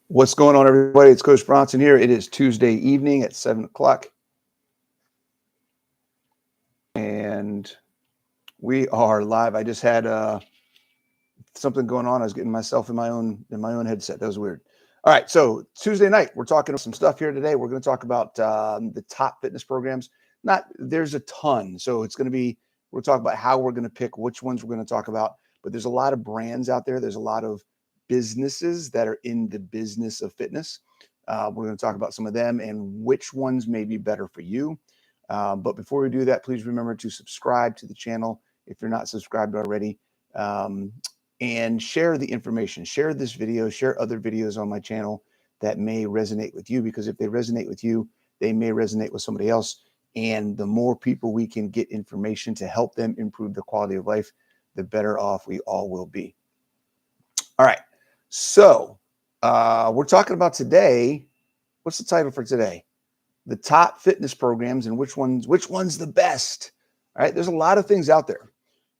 What's going on, everybody? It's Coach Bronson here. It is Tuesday evening at 7 o'clock. And we are live. I just had something going on. I was getting myself in my own headset. That was weird. All right. So Tuesday night, we're talking some stuff here today. We're going to talk about the top fitness programs. There's a ton. So it's going to be, we'll talk about how we're going to pick which ones we're going to talk about. But there's a lot of brands out there. There's a lot of businesses that are in the business of fitness. We're going to talk about some of them and which ones may be better for you. But before we do that, please remember to subscribe to the channel if you're not subscribed already, and share the information. Share this video, share other videos on my channel that may resonate with you, because if they resonate with you, they may resonate with somebody else. And the more people we can get information to help them improve the quality of life, the better off we all will be. All right. So we're talking about today. What's the title for today? The top fitness programs and which one's the best. All right. There's a lot of things out there.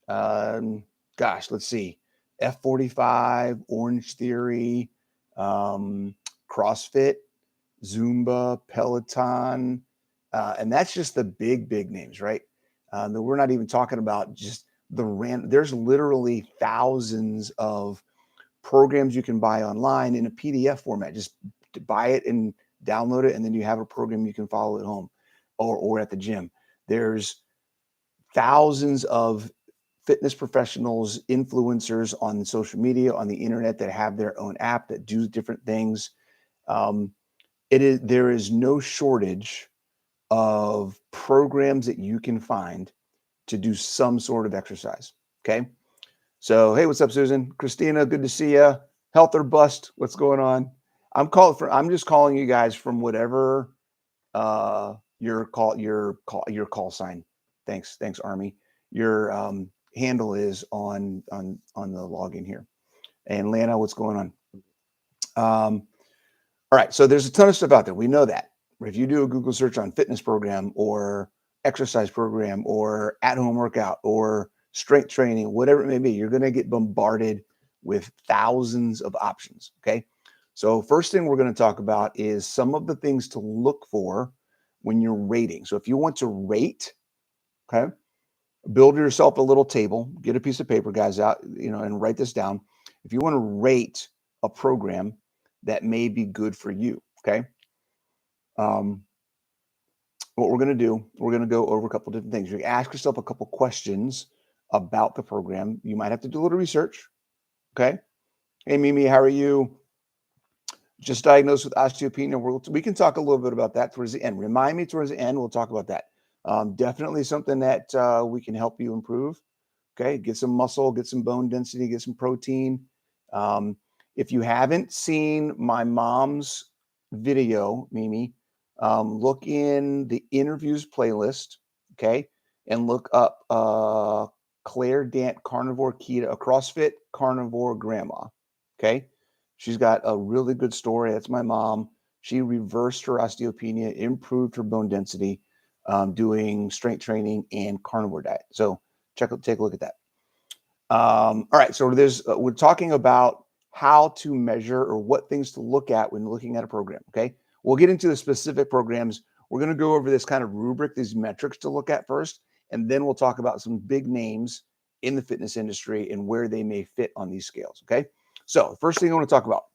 Gosh, let's see. F45, Orange Theory, CrossFit, Zumba, Peleton. And that's just the big names, right? We're not even talking about just there's literally thousands of programs you can buy online in a PDF format. Just buy it and download it, and then you have a program you can follow at home or at the gym. There's thousands of fitness professionals, influencers on social media, on the internet, that have their own app that do different things. There is no shortage of programs that you can find to do some sort of exercise. Okay. So, hey, what's up, Susan? Christina, good to see you. Health or bust? What's going on? I'm just calling you guys from whatever your call sign. Thanks, Army. Your handle is on the login here. And Lana, what's going on? All right, so there's a ton of stuff out there. We know that. If you do a Google search on fitness program or exercise program or at-home workout or strength training, whatever it may be, you're going to get bombarded with thousands of options. Okay. So first thing we're going to talk about is some of the things to look for when you're rating. So if you want to rate, okay, build yourself a little table, get a piece of paper, guys, out, and write this down. If you want to rate a program that may be good for you, okay. What we're going to do, we're going to go over a couple different things. You ask yourself a couple questions about the program. You might have to do a little research. Okay. Hey, Mimi, how are you? Just diagnosed with osteopenia. We can talk a little bit about that towards the end. Remind me towards the end. We'll talk about that. Definitely something that we can help you improve. Okay. Get some muscle, get some bone density, get some protein. If you haven't seen my mom's video, Mimi, look in the interviews playlist, okay, and look up Claire Dant Carnivore Keto, a CrossFit Carnivore Grandma, okay? She's got a really good story. That's my mom. She reversed her osteopenia, improved her bone density, doing strength training and carnivore diet. So take a look at that. All right, so we're talking about how to measure or what things to look at when looking at a program, okay? We'll get into the specific programs. We're going to go over this kind of rubric, these metrics to look at first, and then we'll talk about some big names in the fitness industry and where they may fit on these scales, okay? So the first thing I want to talk about,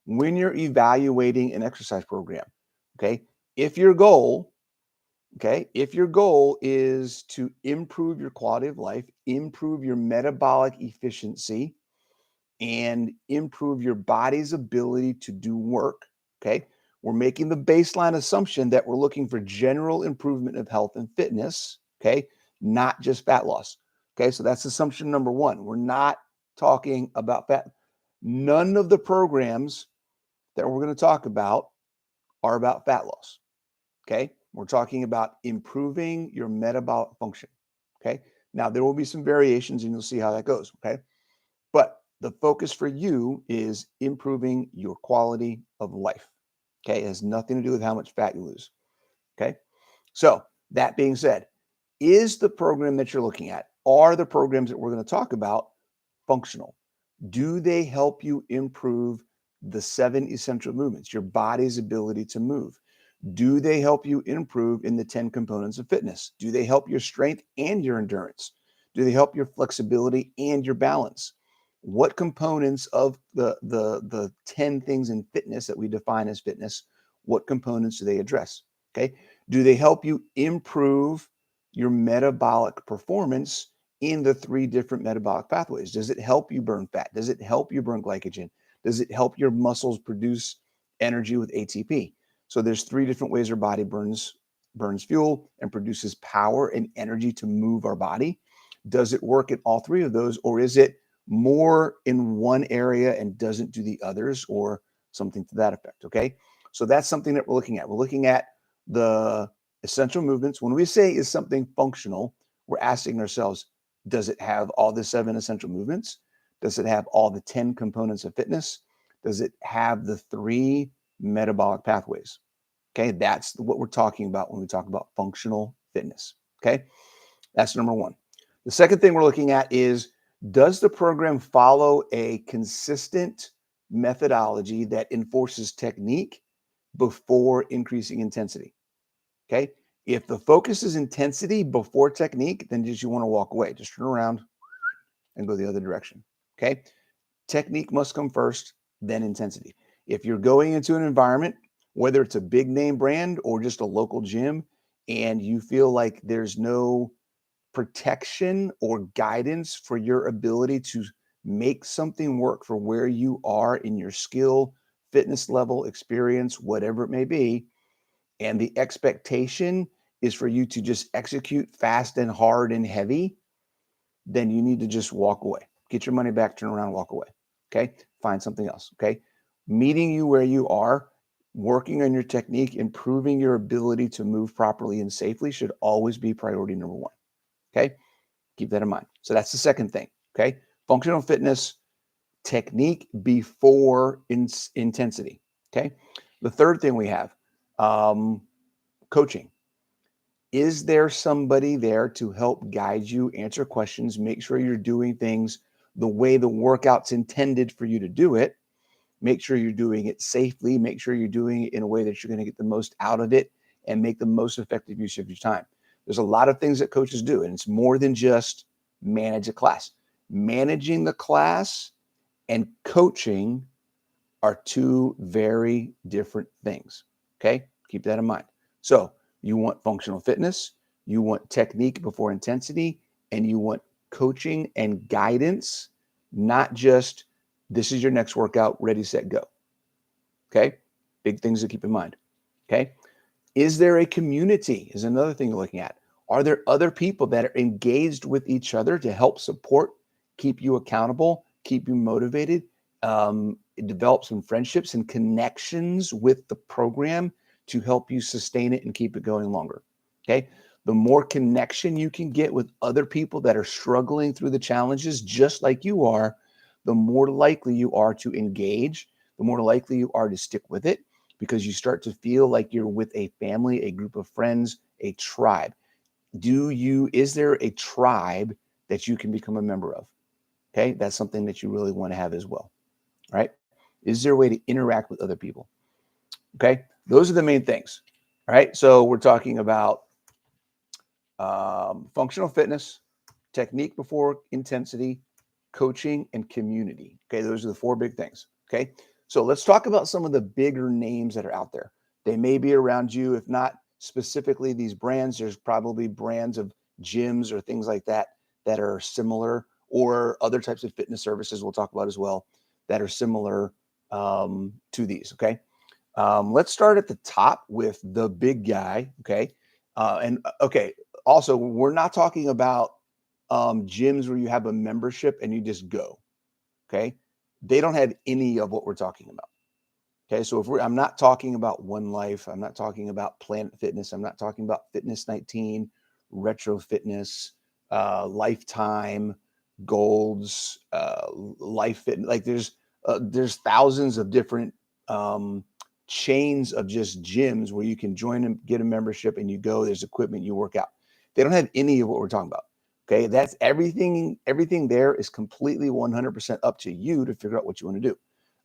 when you're evaluating an exercise program, okay, if your goal is to improve your quality of life, improve your metabolic efficiency, and improve your body's ability to do work, okay, we're making the baseline assumption that we're looking for general improvement of health and fitness, okay, not just fat loss. Okay, so that's assumption number one. We're not talking about fat. None of the programs that we're going to talk about are about fat loss. Okay, we're talking about improving your metabolic function. Okay, now there will be some variations and you'll see how that goes. Okay, but the focus for you is improving your quality of life. Okay, it has nothing to do with how much fat you lose. Okay, so that being said, is the program that you're looking at, are the programs that we're going to talk about functional? Do they help you improve the 7 essential movements, your body's ability to move? Do they help you improve in the 10 components of fitness? Do they help your strength and your endurance? Do they help your flexibility and your balance? What components of the 10 things in fitness that we define as fitness, what components do they address? Okay. Do they help you improve your metabolic performance in the 3 different metabolic pathways? Does it help you burn fat? Does it help you burn glycogen? Does it help your muscles produce energy with ATP? So there's 3 different ways our body burns fuel and produces power and energy to move our body. Does it work in all 3 of those, or is it more in one area and doesn't do the others, or something to that effect? Okay. So that's something that we're looking at. We're looking at the essential movements. When we say is something functional, we're asking ourselves, does it have all the 7 essential movements? Does it have all the 10 components of fitness? Does it have the 3 metabolic pathways? Okay, that's what we're talking about when we talk about functional fitness. Okay, that's number 1. The second thing we're looking at is, does the program follow a consistent methodology that enforces technique before increasing intensity? Okay, if the focus is intensity before technique, then just you want to walk away. Just turn around and go the other direction. Okay, technique must come first, then intensity. If you're going into an environment, whether it's a big name brand or just a local gym, and you feel like there's no protection or guidance for your ability to make something work for where you are in your skill, fitness level, experience, whatever it may be, and the expectation is for you to just execute fast and hard and heavy, then you need to just walk away. Get your money back, turn around, walk away. Okay. Find something else. Okay. Meeting you where you are, working on your technique, improving your ability to move properly and safely should always be priority number 1. Okay. Keep that in mind. So that's the second thing. Okay. Functional fitness, technique before intensity. Okay. The third thing we have, coaching. Is there somebody there to help guide you, answer questions, make sure you're doing things the way the workout's intended for you to do it? Make sure you're doing it safely. Make sure you're doing it in a way that you're going to get the most out of it and make the most effective use of your time. There's a lot of things that coaches do, and it's more than just manage a class. Managing the class and coaching are 2 very different things. Okay. Keep that in mind. So you want functional fitness, you want technique before intensity, and you want coaching and guidance, not just this is your next workout, ready, set, go. Okay. Big things to keep in mind. Okay. Is there a community? Is another thing you're looking at. Are there other people that are engaged with each other to help support, keep you accountable, keep you motivated, develop some friendships and connections with the program to help you sustain it and keep it going longer? Okay. The more connection you can get with other people that are struggling through the challenges just like you are, the more likely you are to engage, the more likely you are to stick with it, because you start to feel like you're with a family, a group of friends, a tribe. Is there a tribe that you can become a member of? Okay. That's something that you really want to have as well. Right. Is there a way to interact with other people? Okay. Those are the main things. All right. So we're talking about functional fitness, technique before intensity, coaching, and community. Okay. Those are the 4 big things. Okay. So let's talk about some of the bigger names that are out there. They may be around you. If not specifically these brands, there's probably brands of gyms or things like that that are similar, or other types of fitness services we'll talk about as well that are similar to these. Okay. Let's start at the top with the big guy. Okay. Okay. Also, we're not talking about gyms where you have a membership and you just go. Okay. They don't have any of what we're talking about. Okay. So I'm not talking about One Life. I'm not talking about Planet Fitness. I'm not talking about Fitness 19, Retro Fitness, Lifetime, Golds, Life Fit. Like there's thousands of different chains of just gyms where you can join and get a membership and you go, there's equipment, you work out. They don't have any of what we're talking about. Okay, that's everything. Everything there is completely 100% up to you to figure out what you want to do,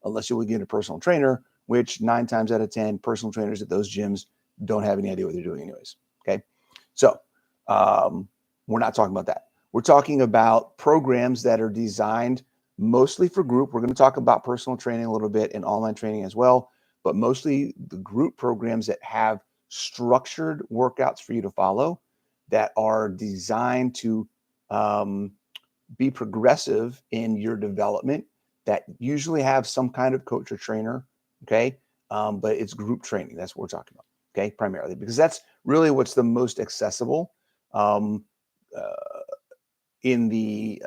unless you would get a personal trainer, which 9 times out of 10, personal trainers at those gyms don't have any idea what they're doing anyways. Okay, so we're not talking about that. We're talking about programs that are designed mostly for group. We're going to talk about personal training a little bit and online training as well, but mostly the group programs that have structured workouts for you to follow that are designed to be progressive in your development, that usually have some kind of coach or trainer. Okay. But it's group training. That's what we're talking about. Okay. Primarily because that's really what's the most accessible um, uh, in the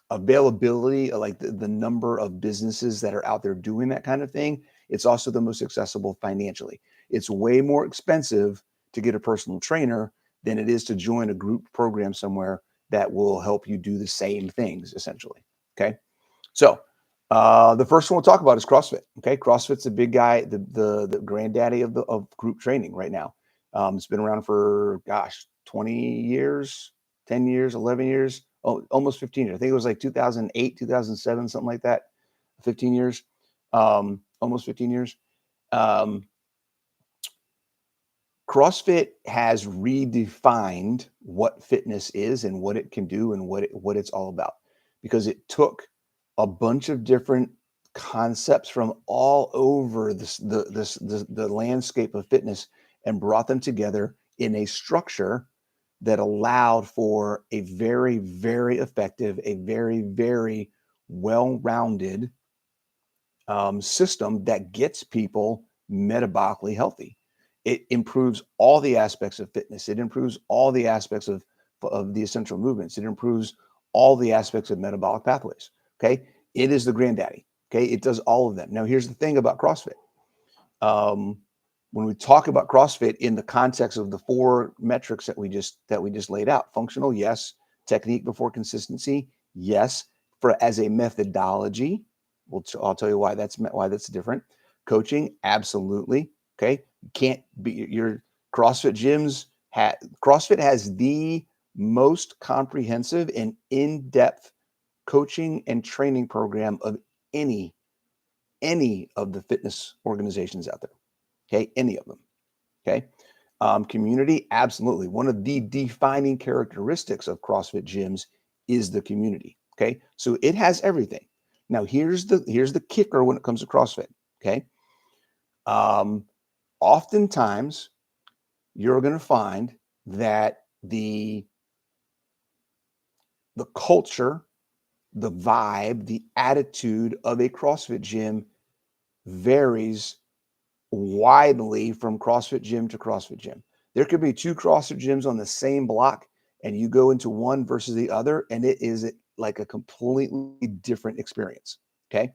availability, like the number of businesses that are out there doing that kind of thing. It's also the most accessible financially. It's way more expensive to get a personal trainer than it is to join a group program somewhere that will help you do the same things essentially. Okay. So the first one we'll talk about is CrossFit. Okay. CrossFit's a big guy, the granddaddy of group training right now. It's been around for 20 years, 10 years, 11 years, almost 15 years. I think it was like 2008, 2007, something like that. 15 years, almost 15 years. Um, CrossFit has redefined what fitness is and what it can do and what it's all about, because it took a bunch of different concepts from all over the landscape of fitness and brought them together in a structure that allowed for a very, very effective, a very, very well-rounded system that gets people metabolically healthy. It improves all the aspects of fitness. It improves all the aspects of the essential movements. It improves all the aspects of metabolic pathways. Okay. It is the granddaddy. Okay. It does all of them. Now, here's the thing about CrossFit. Um, when we talk about CrossFit in the context of the 4 metrics that we just laid out, functional, yes. Technique before consistency, yes. For as a methodology, I'll tell you why that's different. Coaching, absolutely. Okay, can't be your CrossFit gyms. CrossFit has the most comprehensive and in-depth coaching and training program of any of the fitness organizations out there. Okay, any of them. Okay, community, absolutely. One of the defining characteristics of CrossFit gyms is the community. Okay, so it has everything. Now here's the kicker when it comes to CrossFit. Okay, um, oftentimes you're going to find that the culture, the vibe, the attitude of a CrossFit gym varies widely from CrossFit gym to CrossFit gym. There could be 2 CrossFit gyms on the same block, and you go into one versus the other, and it is like a completely different experience. Okay.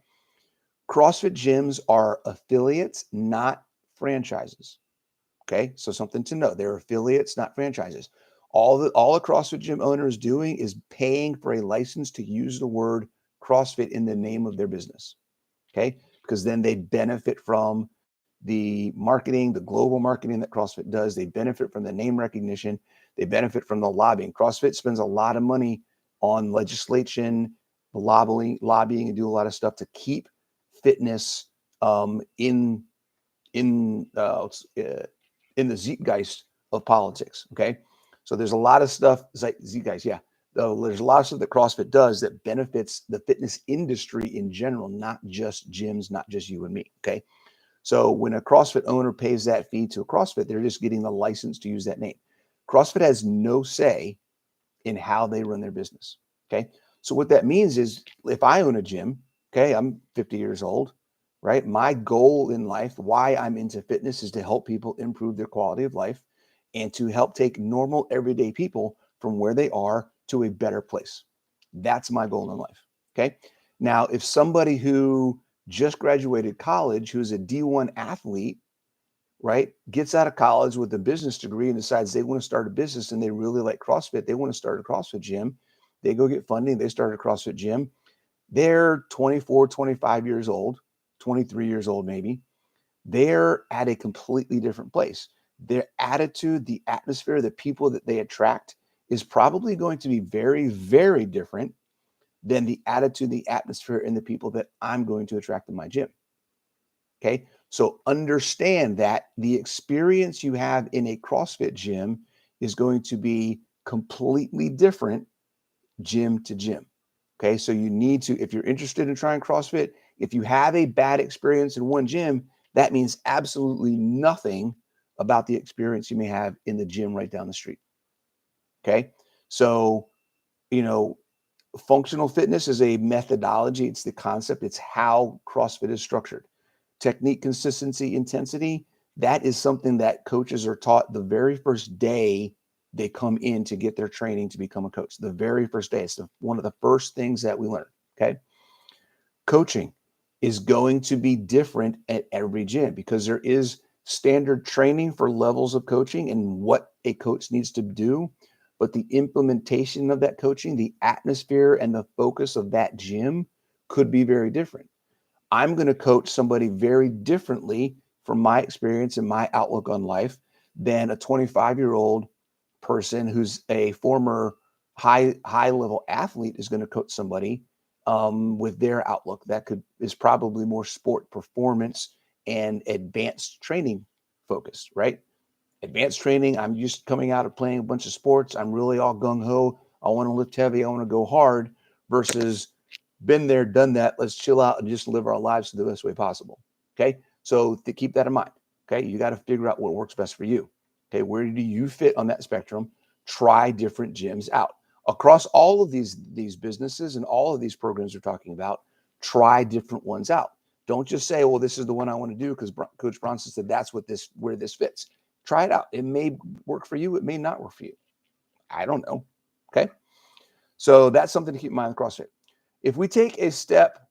CrossFit gyms are affiliates, not franchises. Okay. So something to know. They're affiliates, not franchises. All a CrossFit gym owner is doing is paying for a license to use the word CrossFit in the name of their business. Okay. Because then they benefit from the marketing, the global marketing that CrossFit does. They benefit from the name recognition. They benefit from the lobbying. CrossFit spends a lot of money on legislation, lobbying, and do a lot of stuff to keep fitness in in uh, in the zeitgeist of politics. Okay, so there's a lot of stuff. Zeitgeist, yeah. There's a lot of stuff that CrossFit does that benefits the fitness industry in general, not just gyms, not just you and me. Okay. So when a CrossFit owner pays that fee to a CrossFit, they're just getting the license to use that name. CrossFit has no say in how they run their business. Okay. So what that means is if I own a gym, okay, I'm 50 years old, right? My goal in life, why I'm into fitness, is to help people improve their quality of life and to help take normal everyday people from where they are to a better place. That's my goal in life. Okay. Now, if somebody who just graduated college, who's a D1 athlete, right, gets out of college with a business degree and decides they want to start a business and they really like CrossFit, they want to start a CrossFit gym, they go get funding, they start a CrossFit gym. They're 24, 25 years old, 23 years old, maybe. They're at a completely different place. Their attitude, the atmosphere, the people that they attract is probably going to be very, very different than the attitude, the atmosphere, and the people that I'm going to attract in my gym. Okay. So understand that the experience you have in a CrossFit gym is going to be completely different gym to gym. Okay. So you need to, if you're interested in trying CrossFit, if you have a bad experience in one gym, that means absolutely nothing about the experience you may have in the gym right down the street. Okay. So, you know, functional fitness is a methodology. It's the concept. It's how CrossFit is structured. Technique, consistency, intensity, that is something that coaches are taught the very first day they come in to get their training to become a coach. The very first day. It's one of the first things that we learn. Okay. Coaching is going to be different at every gym because there is standard training for levels of coaching and what a coach needs to do. But the implementation of that coaching, the atmosphere and the focus of that gym could be very different. I'm going to coach somebody very differently from my experience and my outlook on life than a 25-year-old person who's a former high level athlete is going to coach somebody with their outlook that is probably more sport performance and advanced training focused, right? Advanced training, I'm just coming out of playing a bunch of sports. I'm really all gung-ho. I want to lift heavy. I want to go hard versus been there, done that. Let's chill out and just live our lives the best way possible. Okay. So to keep that in mind, okay, you got to figure out what works best for you. Okay. Where do you fit on that spectrum? Try different gyms out across all of these businesses and all of these programs we're talking about. Try different ones out. Don't just say, well, this is the one I want to do because Coach Bronson said that's where this fits. Try it out. It may work for you. It may not work for you. I don't know. Okay. So that's something to keep in mind with CrossFit. If we take a step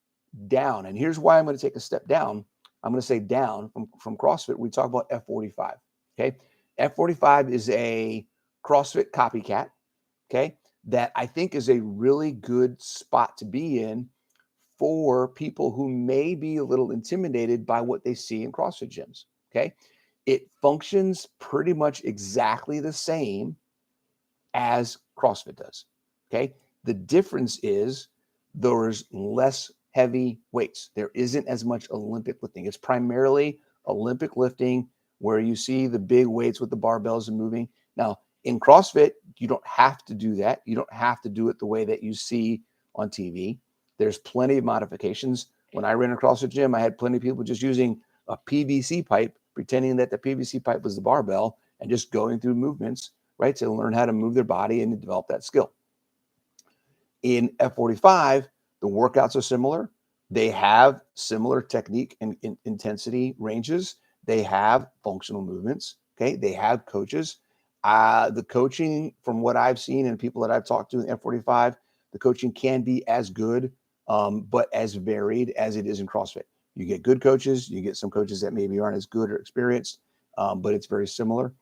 down, and here's why I'm going to take a step down. I'm going to say down from CrossFit. We talk about F45. Okay. F45 is a CrossFit copycat. Okay. That I think is a really good spot to be in for people who may be a little intimidated by what they see in CrossFit gyms. Okay. It functions pretty much exactly the same as CrossFit does. Okay. The difference is there's less heavy weights. There isn't as much Olympic lifting. It's primarily Olympic lifting where you see the big weights with the barbells and moving. Now, in CrossFit, you don't have to do that. You don't have to do it the way that you see on TV. There's plenty of modifications. When I ran a CrossFit gym, I had plenty of people just using a PVC pipe, pretending that the PVC pipe was the barbell and just going through movements, right, to learn how to move their body and to develop that skill. In F45, the workouts are similar. They have similar technique and intensity ranges. They have functional movements. Okay. They have coaches. The coaching, from what I've seen and people that I've talked to in F45, the coaching can be as good, but as varied as it is in CrossFit. You get good coaches. You get some coaches that maybe aren't as good or experienced, but it's very similar.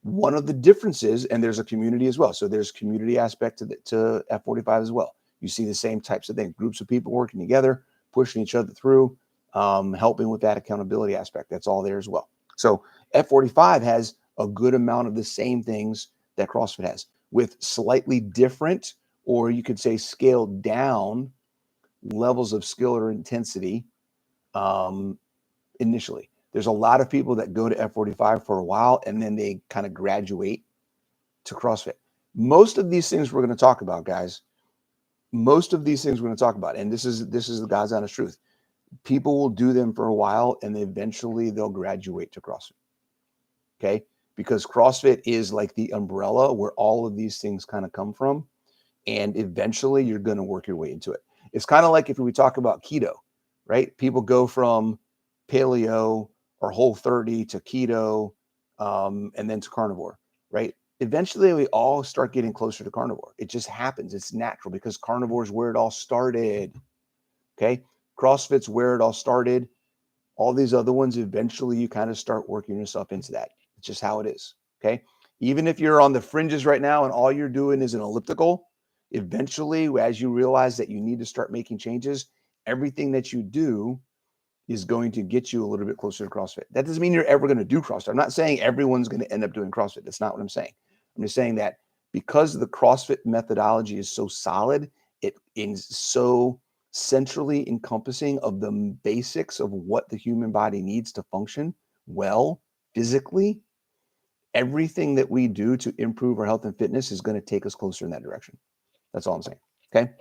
One of the differences, and there's a community as well. So there's community aspect to F45 as well. You see the same types of things, groups of people working together, pushing each other through, helping with that accountability aspect. That's all there as well. So F45 has a good amount of the same things that CrossFit has with slightly different, or you could say scaled down levels of skill or intensity initially. There's a lot of people that go to F45 for a while and then they kind of graduate to CrossFit. Most of these things we're going to talk about, guys, most of these things we're going to talk about, and this is the God's honest truth. People will do them for a while and eventually they'll graduate to CrossFit. Okay. Because CrossFit is like the umbrella where all of these things kind of come from. And eventually you're going to work your way into it. It's kind of like if we talk about keto, right? People go from paleo or Whole30 to keto, and then to carnivore, right? Eventually we all start getting closer to carnivore. It just happens. It's natural because carnivore is where it all started. Okay. CrossFit's where it all started. All these other ones, eventually you kind of start working yourself into that. It's just how it is. Okay. Even if you're on the fringes right now and all you're doing is an elliptical, eventually, as you realize that you need to start making changes, everything that you do is going to get you a little bit closer to CrossFit. That doesn't mean you're ever going to do CrossFit. I'm not saying everyone's going to end up doing CrossFit. That's not what I'm saying. I'm just saying that because the CrossFit methodology is so solid, it is so centrally encompassing of the basics of what the human body needs to function well physically. Everything that we do to improve our health and fitness is going to take us closer in that direction. That's all I'm saying. Okay.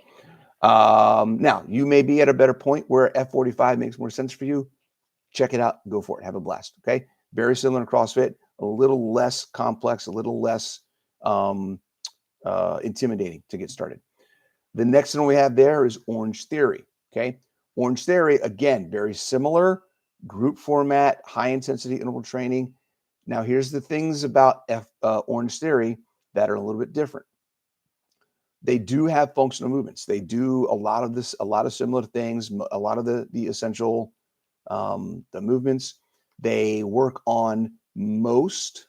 Now, you may be at a better point where F45 makes more sense for you. Check it out. Go for it. Have a blast. Okay. Very similar to CrossFit, a little less complex, a little less intimidating to get started. The next one we have there is Orange Theory. Okay. Orange Theory, again, very similar group format, high intensity interval training. Now, here's the things about Orange Theory that are a little bit different. They do have functional movements. They do a lot of similar things, a lot of the essential the movements. They work on most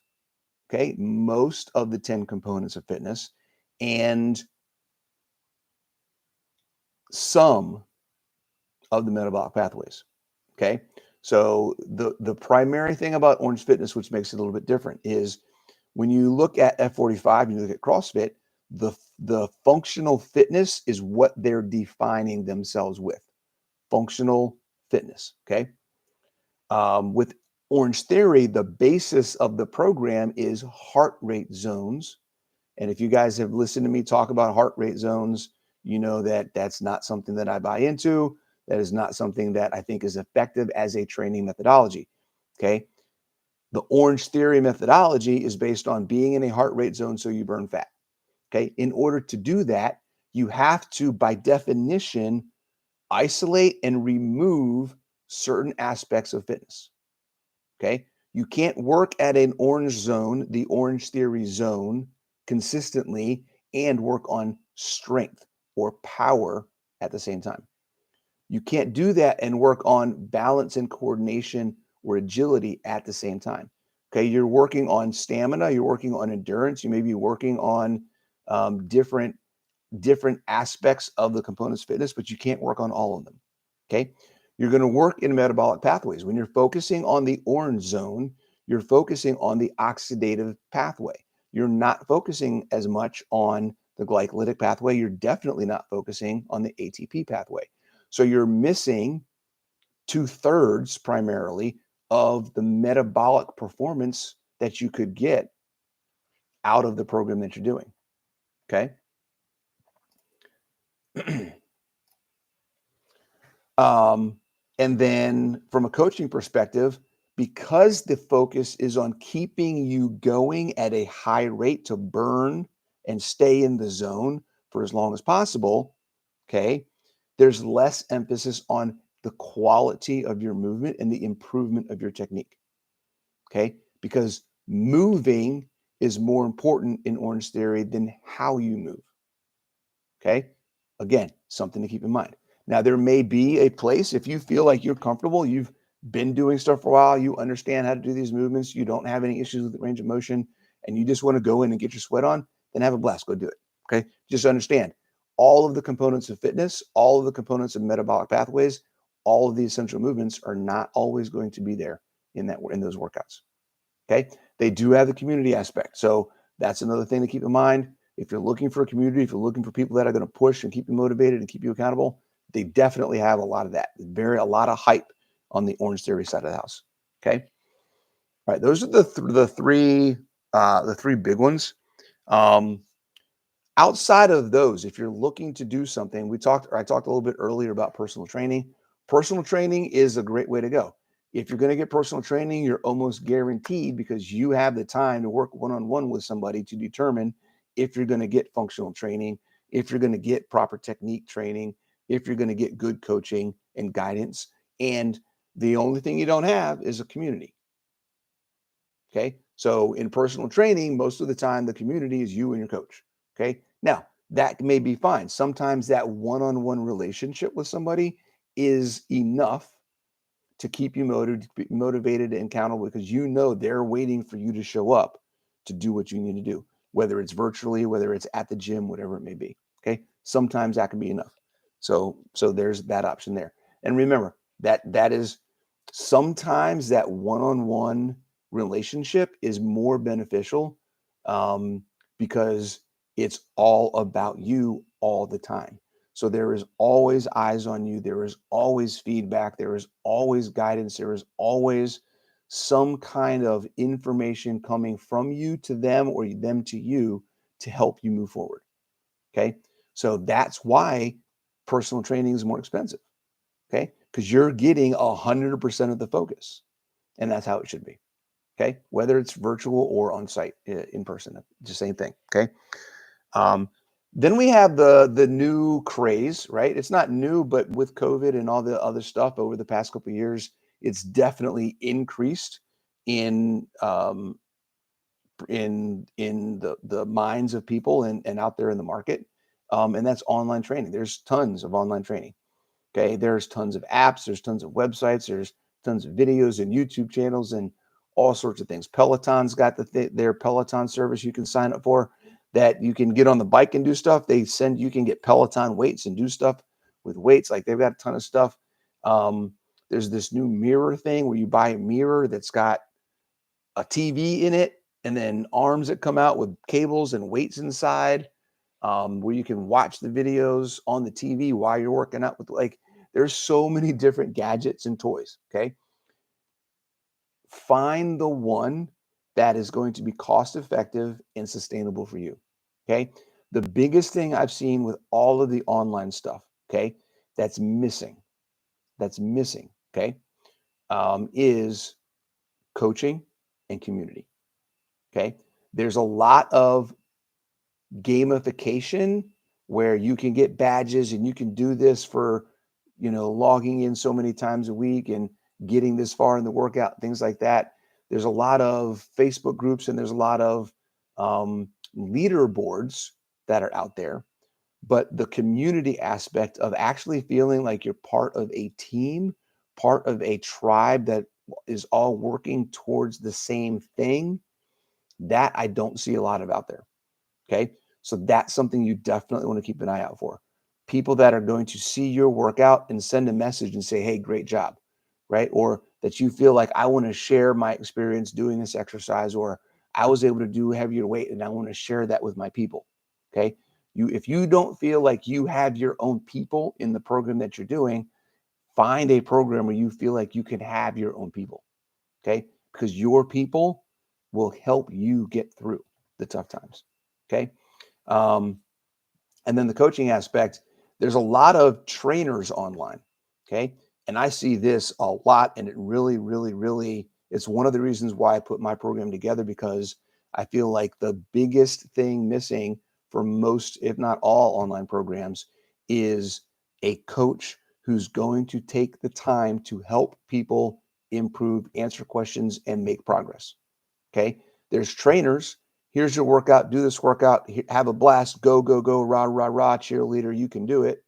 of the 10 components of fitness and some of the metabolic pathways. Okay. So the primary thing about Orange Fitness, which makes it a little bit different, is when you look at F45 and you look at CrossFit, the functional fitness is what they're defining themselves with. Functional fitness. Okay. With Orange Theory, the basis of the program is heart rate zones. And if you guys have listened to me talk about heart rate zones, you know that that's not something that I buy into. That is not something that I think is effective as a training methodology. Okay. The Orange Theory methodology is based on being in a heart rate zone so you burn fat. Okay. In order to do that, you have to, by definition, isolate and remove certain aspects of fitness. Okay. You can't work at an orange zone, the Orange Theory zone, consistently and work on strength or power at the same time. You can't do that and work on balance and coordination or agility at the same time. Okay. You're working on stamina, you're working on endurance, you may be working on different aspects of the components of fitness, but you can't work on all of them. Okay. You're going to work in metabolic pathways. When you're focusing on the orange zone, you're focusing on the oxidative pathway. You're not focusing as much on the glycolytic pathway. You're definitely not focusing on the ATP pathway. So you're missing 2/3 primarily of the metabolic performance that you could get out of the program that you're doing. Okay. And then from a coaching perspective, because the focus is on keeping you going at a high rate to burn and stay in the zone for as long as possible, okay, there's less emphasis on the quality of your movement and the improvement of your technique, okay, because moving is more important in Orange Theory than how you move, okay. Again, something to keep in mind. Now, there may be a place if you feel like you're comfortable, you've been doing stuff for a while, you understand how to do these movements, you don't have any issues with the range of motion, and you just want to go in and get your sweat on, then have a blast, go do it. Okay. Just understand all of the components of fitness, all of the components of metabolic pathways, all of the essential movements are not always going to be there in those workouts. Okay. They do have the community aspect. So that's another thing to keep in mind. If you're looking for a community, if you're looking for people that are going to push and keep you motivated and keep you accountable, they definitely have a lot of that. A lot of hype on the Orange Theory side of the house. Okay. All right. Those are the three big ones. Outside of those, if you're looking to do something, I talked a little bit earlier about personal training. Personal training is a great way to go. If you're going to get personal training, you're almost guaranteed because you have the time to work one-on-one with somebody to determine if you're going to get functional training, if you're going to get proper technique training, if you're going to get good coaching and guidance. And the only thing you don't have is a community. Okay. So in personal training, most of the time, the community is you and your coach. Okay. Now, that may be fine. Sometimes that one-on-one relationship with somebody is enough to keep you motivated and accountable because you know they're waiting for you to show up to do what you need to do, whether it's virtually, whether it's at the gym, whatever it may be. Okay. Sometimes that can be enough. So there's that option there. And remember that is sometimes that one-on-one relationship is more beneficial because It's all about you all the time. So there is always eyes on you. There is always feedback. There is always guidance. There is always some kind of information coming from you to them or them to you to help you move forward. Okay. So that's why personal training is more expensive. Okay. Because you're getting 100% of the focus. And that's how it should be. Okay. Whether it's virtual or on site in person, it's the same thing. Okay. Then we have the new craze, right? It's not new, but with COVID and all the other stuff over the past couple of years, it's definitely increased in the minds of people and out there in the market. And that's online training. There's tons of online training. Okay, there's tons of apps, there's tons of websites, there's tons of videos and YouTube channels and all sorts of things. Peloton's got their Peloton service you can sign up for that you can get on the bike and do stuff. You can get Peloton weights and do stuff with weights. Like they've got a ton of stuff. There's this new mirror thing where you buy a mirror that's got a TV in it and then arms that come out with cables and weights inside, where you can watch the videos on the TV while you're working out with there's so many different gadgets and toys. Okay. Find the one that is going to be cost effective and sustainable for you. Okay. The biggest thing I've seen with all of the online stuff, okay, that's missing, okay, is coaching and community. Okay. There's a lot of gamification where you can get badges and you can do this for, logging in so many times a week and getting this far in the workout, things like that. There's a lot of Facebook groups and there's a lot of leaderboards that are out there. But the community aspect of actually feeling like you're part of a team, part of a tribe that is all working towards the same thing, that I don't see a lot of out there. Okay. So that's something you definitely want to keep an eye out for. People that are going to see your workout and send a message and say, hey, great job, right? Or that you feel like I want to share my experience doing this exercise, or I was able to do heavier weight and I want to share that with my people. Okay. If you don't feel like you have your own people in the program that you're doing, find a program where you feel like you can have your own people. Okay. Because your people will help you get through the tough times. Okay. And then the coaching aspect, there's a lot of trainers online. Okay. And I see this a lot. And it really, really, really, it's one of the reasons why I put my program together, because I feel like the biggest thing missing for most, if not all, online programs is a coach who's going to take the time to help people improve, answer questions, and make progress. Okay. There's trainers. Here's your workout. Do this workout. Have a blast. Go, go, go. Rah, rah, rah. Cheerleader. You can do it.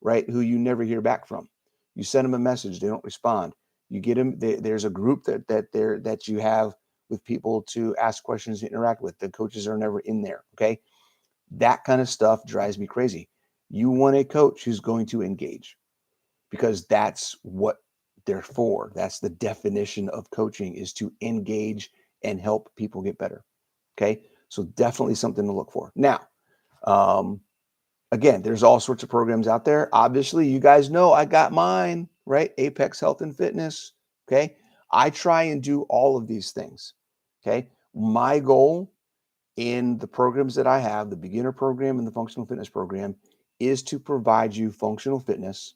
Right. Who you never hear back from. You send them a message. They don't respond. You get them. There's a group that you have with people to ask questions, to interact with. The coaches are never in there. Okay. That kind of stuff drives me crazy. You want a coach who's going to engage, because that's what they're for. That's the definition of coaching, is to engage and help people get better. Okay. So definitely something to look for. Now, again, there's all sorts of programs out there. Obviously, you guys know I got mine, right? Apex Health and Fitness. Okay. I try and do all of these things. Okay. My goal in the programs that I have, the beginner program and the functional fitness program, is to provide you functional fitness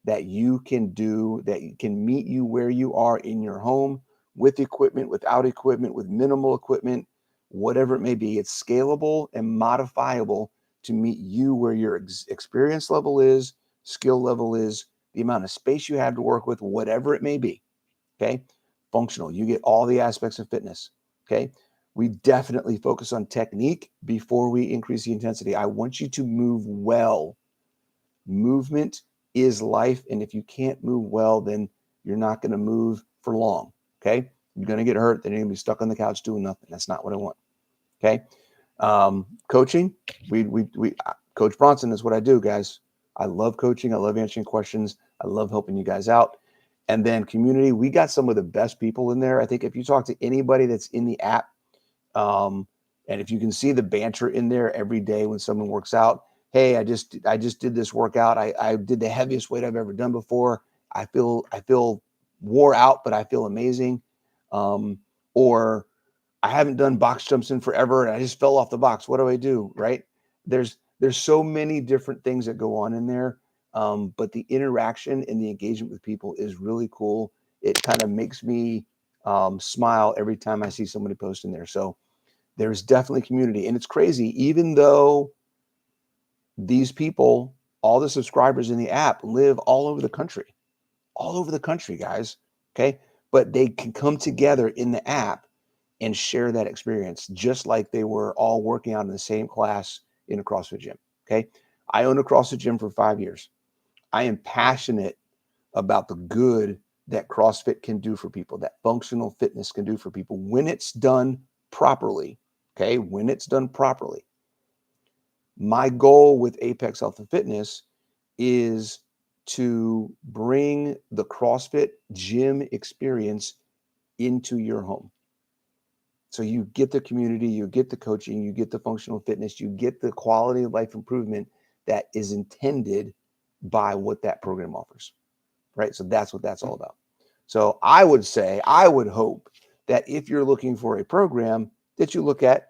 that you can do, that can meet you where you are in your home, with equipment, without equipment, with minimal equipment, whatever it may be. It's scalable and modifiable to meet you where your experience level is, skill level is, the amount of space you have to work with, whatever it may be. Okay. Functional. You get all the aspects of fitness. Okay. We definitely focus on technique before we increase the intensity. I want you to move well. Movement is life. And if you can't move well, then you're not going to move for long. Okay. You're going to get hurt. Then you're going to be stuck on the couch doing nothing. That's not what I want. Okay. Coaching, Coach Bronson is what I do, guys. I love coaching. I love answering questions. I love helping you guys out. And then community, we got some of the best people in there. I think if you talk to anybody that's in the app, And if you can see the banter in there every day when someone works out, hey, I just did this workout. I did the heaviest weight I've ever done before. I feel wore out, but I feel amazing. Or I haven't done box jumps in forever and I just fell off the box. What do I do? Right? There's so many different things that go on in there. But the interaction and the engagement with people is really cool. It kind of makes me smile every time I see somebody post in there. So there's definitely community, and it's crazy. Even though these people, all the subscribers in the app, live all over the country, guys. Okay. But they can come together in the app and share that experience, just like they were all working out in the same class in a CrossFit gym. Okay. I own a CrossFit gym for 5 years. I am passionate about the good that CrossFit can do for people, that functional fitness can do for people when it's done properly. Okay. When it's done properly. My goal with Apex Health and Fitness is to bring the CrossFit gym experience into your home. So you get the community, you get the coaching, you get the functional fitness, you get the quality of life improvement that is intended by what that program offers, right? So that's what that's all about. So I would hope that if you're looking for a program, that you look at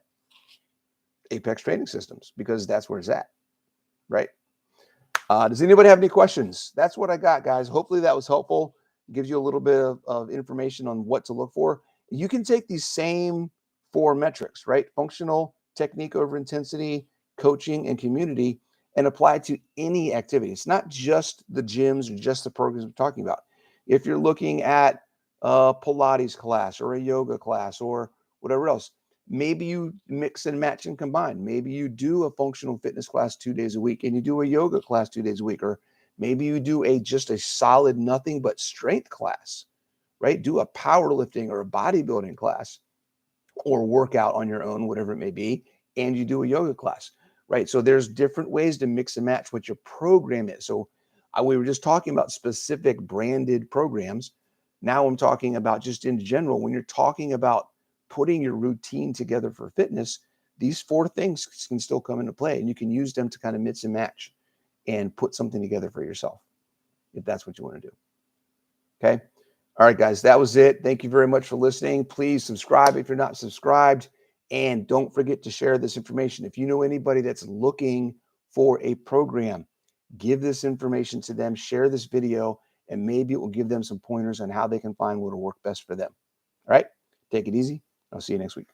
Apex Training Systems, because that's where it's at, right? Does anybody have any questions? That's what I got, guys. Hopefully that was helpful. It gives you a little bit of information on what to look for. You can take these same 4 metrics, right? Functional, technique over intensity, coaching, and community, and apply it to any activity. It's not just the gyms or just the programs we're talking about. If you're looking at a Pilates class or a yoga class or whatever else, maybe you mix and match and combine. Maybe you do a functional fitness class 2 days a week and you do a yoga class 2 days a week, or maybe you do just a solid nothing but strength class, right? Do a powerlifting or a bodybuilding class or workout on your own, whatever it may be, and you do a yoga class, right? So there's different ways to mix and match what your program is. So we were just talking about specific branded programs. Now I'm talking about just in general, when you're talking about putting your routine together for fitness, these 4 things can still come into play, and you can use them to kind of mix and match and put something together for yourself, if that's what you want to do. Okay. All right, guys, that was it. Thank you very much for listening. Please subscribe if you're not subscribed, and don't forget to share this information. If you know anybody that's looking for a program, give this information to them, share this video, and maybe it will give them some pointers on how they can find what will work best for them. All right. Take it easy. I'll see you next week.